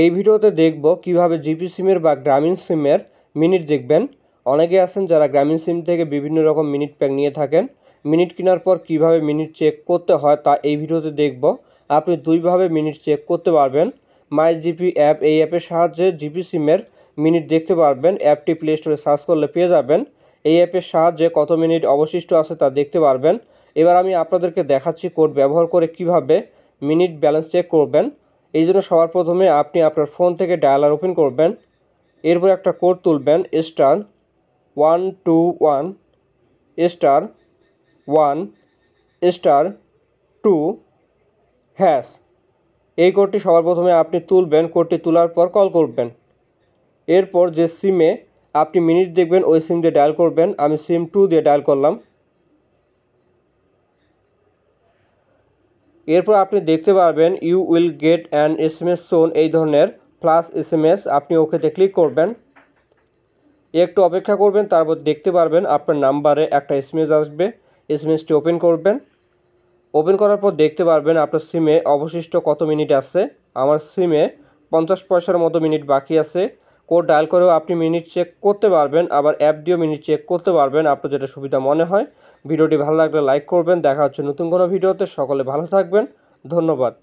এই ভিডিওতে দেখব কিভাবে জিপি সিমের বা গ্রামীণ সিমের মিনিট দেখবেন। অনেকে আছেন যারা গ্রামীণ সিম থেকে বিভিন্ন রকম মিনিট প্যাক নিয়ে থাকেন। মিনিট কেনার পর কিভাবে মিনিট চেক করতে হয় তা এই ভিডিওতে দেখব। আপনি দুইভাবে মিনিট চেক করতে পারবেন। মাই জিপি অ্যাপ, এই অ্যাপের সাহায্যে জিপি সিমের মিনিট দেখতে পারবেন। অ্যাপটি প্লে স্টোরে সার্চ করলে পেয়ে যাবেন। এই অ্যাপের সাহায্যে কত মিনিট অবশিষ্ট আছে তা দেখতে পারবেন। এবার আমি আপনাদেরকে দেখাচ্ছি কোড ব্যবহার করে কিভাবে মিনিট ব্যালেন্স চেক করবেন। এই জন্য সবার প্রথমে আপনি আপনার ফোন থেকে ডায়ালার ওপেন করবেন। এরপর একটা কোড তুলবেন *121*1*2#। এই কোডটি সবার প্রথমে আপনি তুলবেন। কোডটি তোলার পর কল করবেন। এরপর যে সিমে আপনি মিনিট দেখবেন ওই সিম দিয়ে ডায়াল করবেন। আমি সিম 2 দিয়ে ডায়াল করলাম। এরপর আপনি দেখতে পারবেন you will get an SMS soon, এই ধরনের প্লাস SMS। আপনি ওকেতে ক্লিক করবেন। একটু অপেক্ষা করবেন, তারপর দেখতে পারবেন আপনার নাম্বারে একটা SMS আসবে। SMSটি ওপেন করবেন। ওপেন করার পর দেখতে পারবেন আপনার সিমে অবশিষ্ট কত মিনিট আছে। আমার সিমে 50 পয়সার মতো মিনিট বাকি আছে। কোড ডায়াল করেও আপনি মিনিট চেক করতে পারবেন, আবার অ্যাপ দিয়েও মিনিট চেক করতে পারবেন, আপনার যেটা সুবিধা মনে হয়। ভিডিওটি ভালো লাগলে লাইক করবেন। দেখা হচ্ছে নতুন কোনো ভিডিওতে। সকলে ভালো থাকবেন। ধন্যবাদ।